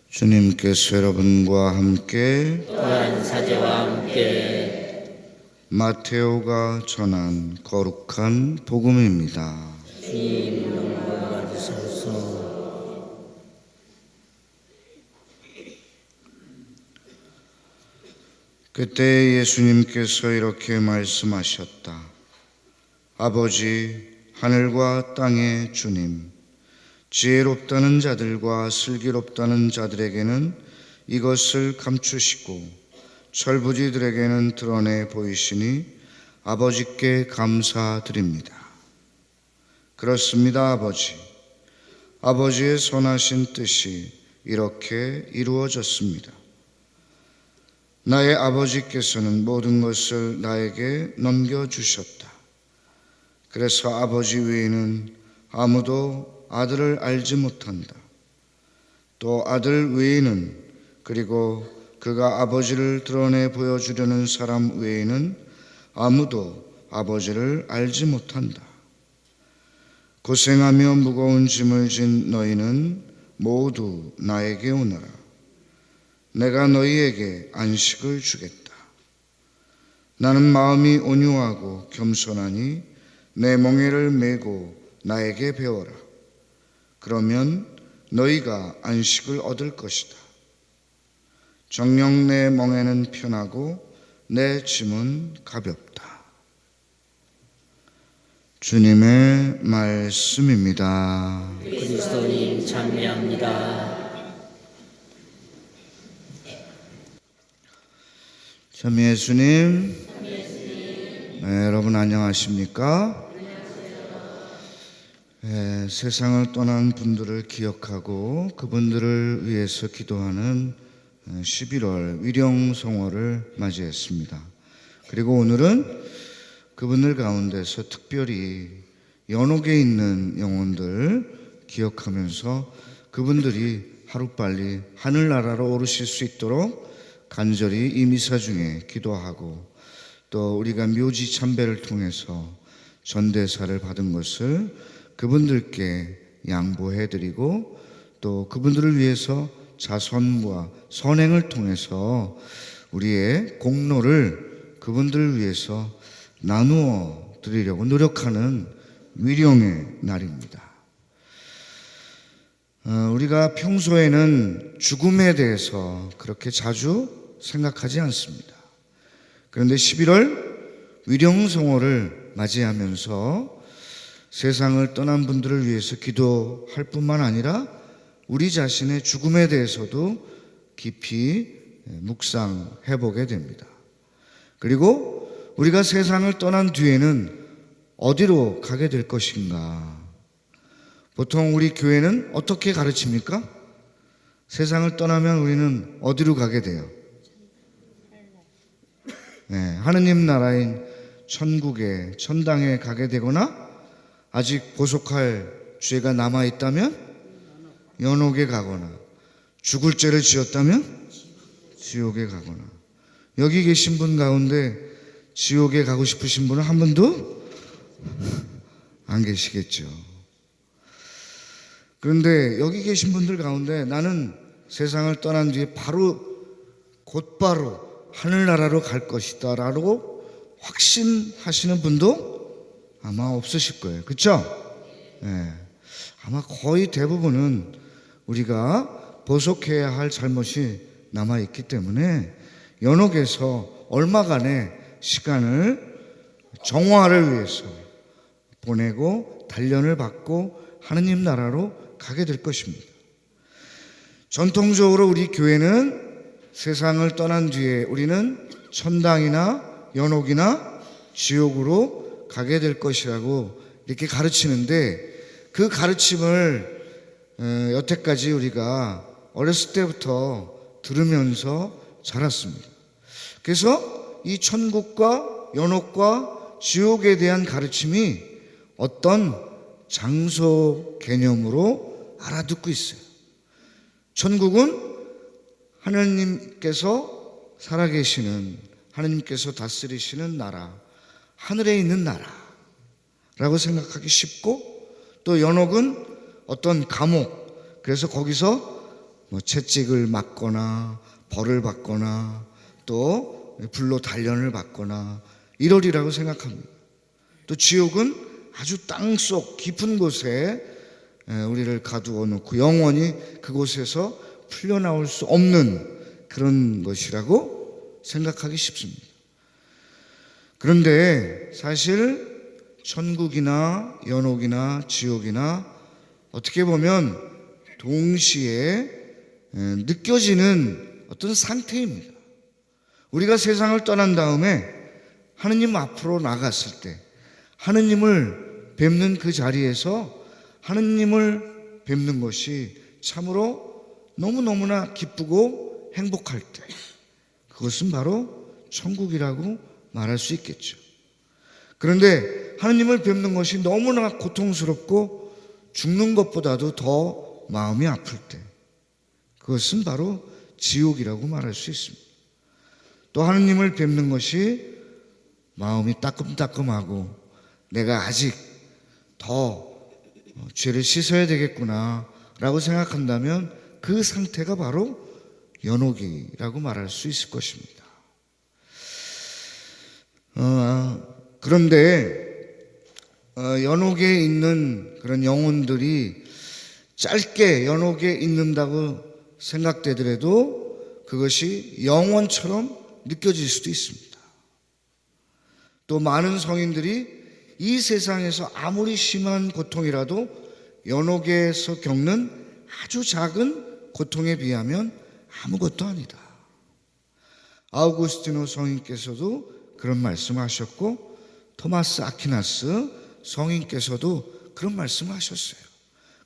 주님께서 여러분과 함께 또한 사제와 함께 마테오가 전한 거룩한 복음입니다. 주님 영광 받으소서. 그때 예수님께서 이렇게 말씀하셨다. 아버지, 하늘과 땅의 주님, 지혜롭다는 자들과 슬기롭다는 자들에게는 이것을 감추시고 철부지들에게는 드러내 보이시니 아버지께 감사드립니다. 그렇습니다, 아버지. 아버지의 선하신 뜻이 이렇게 이루어졌습니다. 나의 아버지께서는 모든 것을 나에게 넘겨주셨다. 그래서 아버지 외에는 아무도 아들을 알지 못한다. 또 아들 외에는, 그리고 그가 아버지를 드러내 보여주려는 사람 외에는 아무도 아버지를 알지 못한다. 고생하며 무거운 짐을 진 너희는 모두 나에게 오너라. 내가 너희에게 안식을 주겠다. 나는 마음이 온유하고 겸손하니 내 멍에를 메고 나에게 배워라. 그러면 너희가 안식을 얻을 것이다. 정녕 내 멍에는 편하고 내 짐은 가볍다. 주님의 말씀입니다. 그리스도님 찬미합니다. 참 예수님, 네, 여러분 안녕하십니까? 세상을 떠난 분들을 기억하고 그분들을 위해서 기도하는 11월 위령성월을 맞이했습니다. 그리고 오늘은 그분들 가운데서 특별히 연옥에 있는 영혼들 기억하면서 그분들이 하루빨리 하늘나라로 오르실 수 있도록 간절히 이 미사 중에 기도하고, 또 우리가 묘지 참배를 통해서 전대사를 받은 것을 그분들께 양보해드리고, 또 그분들을 위해서 자선과 선행을 통해서 우리의 공로를 그분들을 위해서 나누어 드리려고 노력하는 위령의 날입니다. 우리가 평소에는 죽음에 대해서 그렇게 자주 생각하지 않습니다. 그런데 11월 위령성월을 맞이하면서 세상을 떠난 분들을 위해서 기도할 뿐만 아니라 우리 자신의 죽음에 대해서도 깊이 묵상해 보게 됩니다. 그리고 우리가 세상을 떠난 뒤에는 어디로 가게 될 것인가? 보통 우리 교회는 어떻게 가르칩니까? 세상을 떠나면 우리는 어디로 가게 돼요? 하느님 나라인 천국에, 천당에 가게 되거나, 아직 보속할 죄가 남아있다면 연옥에 가거나, 죽을 죄를 지었다면 지옥에 가거나. 여기 계신 분 가운데 지옥에 가고 싶으신 분은 한 분도 안 계시겠죠. 그런데 여기 계신 분들 가운데 나는 세상을 떠난 뒤에 곧바로 하늘나라로 갈 것이다 라고 확신하시는 분도 아마 없으실 거예요. 그렇죠? 아마 거의 대부분은 우리가 보속해야 할 잘못이 남아있기 때문에 연옥에서 얼마간의 시간을 정화를 위해서 보내고 단련을 받고 하느님 나라로 가게 될 것입니다. 전통적으로 우리 교회는 세상을 떠난 뒤에 우리는 천당이나 연옥이나 지옥으로 가게 될 것이라고 이렇게 가르치는데, 그 가르침을 여태까지 우리가 어렸을 때부터 들으면서 자랐습니다. 그래서 이 천국과 연옥과 지옥에 대한 가르침이 어떤 장소 개념으로 알아듣고 있어요. 천국은 하나님께서 살아계시는, 하나님께서 다스리시는 나라, 하늘에 있는 나라라고 생각하기 쉽고, 또 연옥은 어떤 감옥, 그래서 거기서 채찍을 맞거나 벌을 받거나 또 불로 단련을 받거나 이러리라고 생각합니다. 또 지옥은 아주 땅속 깊은 곳에 우리를 가두어 놓고 영원히 그곳에서 풀려나올 수 없는 그런 것이라고 생각하기 쉽습니다. 그런데 사실 천국이나 연옥이나 지옥이나 어떻게 보면 동시에 느껴지는 어떤 상태입니다. 우리가 세상을 떠난 다음에 하느님 앞으로 나갔을 때 하느님을 뵙는 그 자리에서 하느님을 뵙는 것이 참으로 너무너무나 기쁘고 행복할 때 그것은 바로 천국이라고 말할 수 있겠죠. 그런데 하느님을 뵙는 것이 너무나 고통스럽고 죽는 것보다도 더 마음이 아플 때 그것은 바로 지옥이라고 말할 수 있습니다. 또 하느님을 뵙는 것이 마음이 따끔따끔하고 내가 아직 더 죄를 씻어야 되겠구나 라고 생각한다면 그 상태가 바로 연옥이라고 말할 수 있을 것입니다. 그런데 연옥에 있는 그런 영혼들이 짧게 연옥에 있는다고 생각되더라도 그것이 영원처럼 느껴질 수도 있습니다. 또 많은 성인들이 이 세상에서 아무리 심한 고통이라도 연옥에서 겪는 아주 작은 고통에 비하면 아무것도 아니다. 아우구스티노 성인께서도 그런 말씀하셨고 토마스 아퀴나스 성인께서도 그런 말씀하셨어요.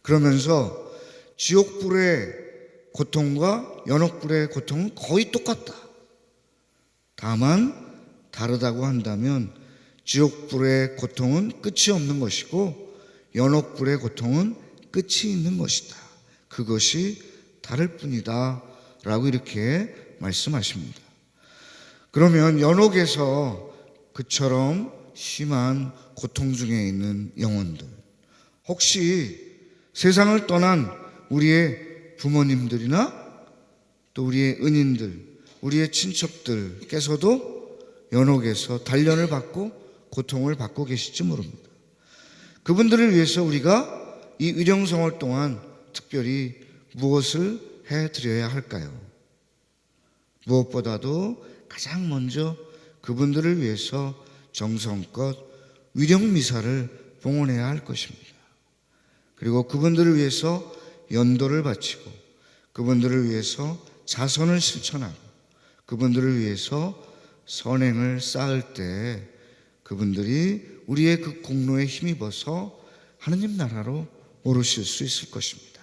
그러면서 지옥불의 고통과 연옥불의 고통은 거의 똑같다. 다만 다르다고 한다면 지옥불의 고통은 끝이 없는 것이고 연옥불의 고통은 끝이 있는 것이다. 그것이 다를 뿐이다 라고 이렇게 말씀하십니다. 그러면 연옥에서 그처럼 심한 고통 중에 있는 영혼들, 혹시 세상을 떠난 우리의 부모님들이나 또 우리의 은인들, 우리의 친척들께서도 연옥에서 단련을 받고 고통을 받고 계실지 모릅니다. 그분들을 위해서 우리가 이 위령성월 동안 특별히 무엇을 해드려야 할까요? 무엇보다도 가장 먼저 그분들을 위해서 정성껏 위령미사를 봉헌해야 할 것입니다. 그리고 그분들을 위해서 연도를 바치고 그분들을 위해서 자선을 실천하고 그분들을 위해서 선행을 쌓을 때 그분들이 우리의 그 공로에 힘입어서 하느님 나라로 오르실 수 있을 것입니다.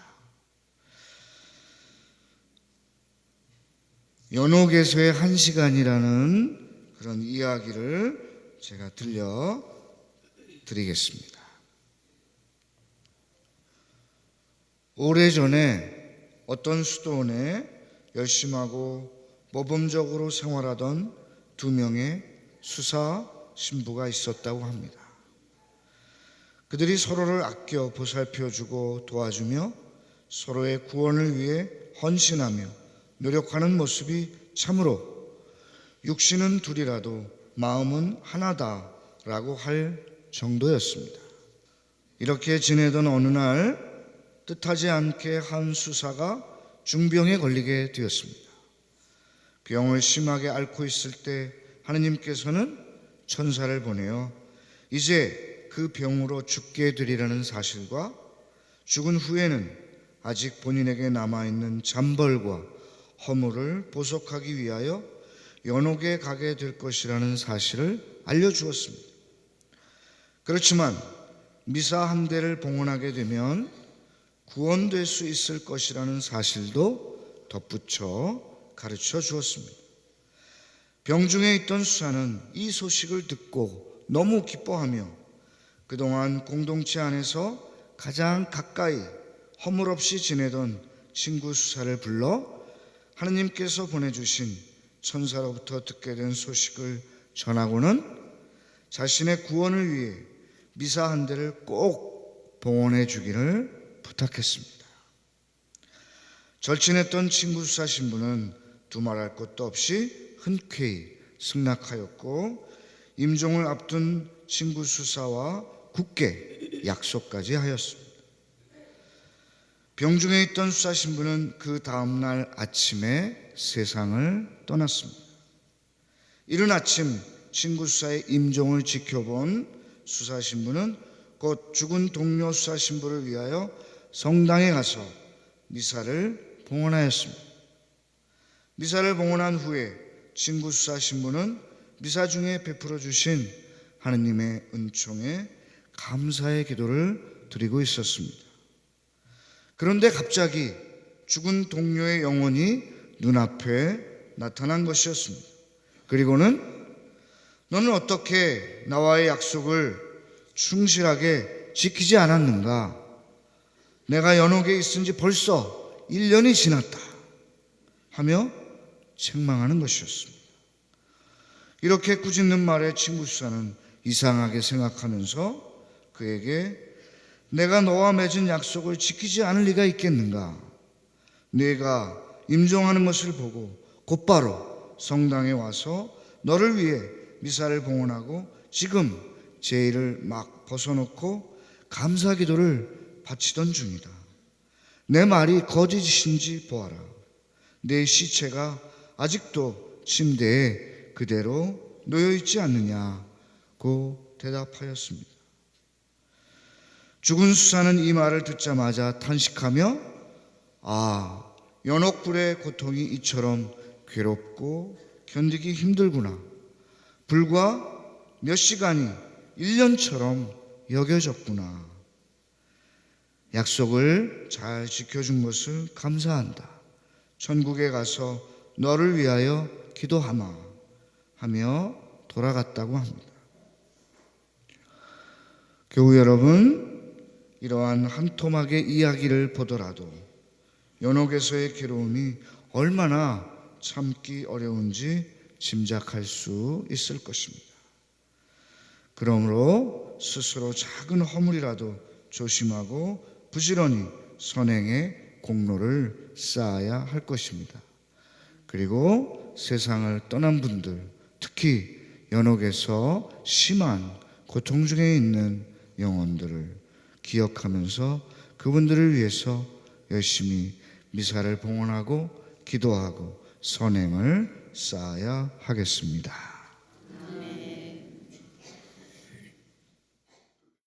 연옥에서의 1시간이라는 그런 이야기를 제가 들려드리겠습니다. 오래전에 어떤 수도원에 열심하고 모범적으로 생활하던 2명의 수사 신부가 있었다고 합니다. 그들이 서로를 아껴 보살펴주고 도와주며 서로의 구원을 위해 헌신하며 노력하는 모습이 참으로 육신은 둘이라도 마음은 하나다라고 할 정도였습니다. 이렇게 지내던 어느 날 뜻하지 않게 한 수사가 중병에 걸리게 되었습니다. 병을 심하게 앓고 있을 때 하느님께서는 천사를 보내어 이제 그 병으로 죽게 되리라는 사실과 죽은 후에는 아직 본인에게 남아있는 잠벌과 허물을 보속하기 위하여 연옥에 가게 될 것이라는 사실을 알려주었습니다. 그렇지만 미사 한 대를 봉헌하게 되면 구원될 수 있을 것이라는 사실도 덧붙여 가르쳐 주었습니다. 병중에 있던 수사는 이 소식을 듣고 너무 기뻐하며 그동안 공동체 안에서 가장 가까이 허물 없이 지내던 친구 수사를 불러 하느님께서 보내주신 천사로부터 듣게 된 소식을 전하고는 자신의 구원을 위해 미사 한 대를 꼭 봉헌해 주기를 부탁했습니다. 절친했던 친구 수사 신부는 두말할 것도 없이 흔쾌히 승낙하였고 임종을 앞둔 친구 수사와 굳게 약속까지 하였습니다. 병중에 있던 수사 신부는 그 다음날 아침에 세상을 떠났습니다. 이른 아침 친구 수사의 임종을 지켜본 수사 신부는 곧 죽은 동료 수사 신부를 위하여 성당에 가서 미사를 봉헌하였습니다. 미사를 봉헌한 후에 친구 수사 신부는 미사 중에 베풀어 주신 하느님의 은총에 감사의 기도를 드리고 있었습니다. 그런데 갑자기 죽은 동료의 영혼이 눈앞에 나타난 것이었습니다. 그리고는 너는 어떻게 나와의 약속을 충실하게 지키지 않았는가? 내가 연옥에 있은 지 벌써 1년이 지났다 하며 책망하는 것이었습니다. 이렇게 꾸짖는 말에 친구 수사는 이상하게 생각하면서 그에게 내가 너와 맺은 약속을 지키지 않을 리가 있겠는가? 네가 임종하는 것을 보고 곧바로 성당에 와서 너를 위해 미사를 봉헌하고 지금 제의를 막 벗어놓고 감사 기도를 바치던 중이다. 내 말이 거짓인지 보아라. 내 시체가 아직도 침대에 그대로 놓여있지 않느냐고 대답하였습니다. 죽은 수사는 이 말을 듣자마자 탄식하며 연옥불의 고통이 이처럼 괴롭고 견디기 힘들구나. 불과 몇 시간이 1년처럼 여겨졌구나. 약속을 잘 지켜준 것을 감사한다. 천국에 가서 너를 위하여 기도하마 하며 돌아갔다고 합니다. 교우 여러분, 이러한 한 토막의 이야기를 보더라도 연옥에서의 괴로움이 얼마나 참기 어려운지 짐작할 수 있을 것입니다. 그러므로 스스로 작은 허물이라도 조심하고 부지런히 선행의 공로를 쌓아야 할 것입니다. 그리고 세상을 떠난 분들, 특히 연옥에서 심한 고통 중에 있는 영혼들을 기억하면서 그분들을 위해서 열심히 미사를 봉헌하고 기도하고 선행을 쌓아야 하겠습니다.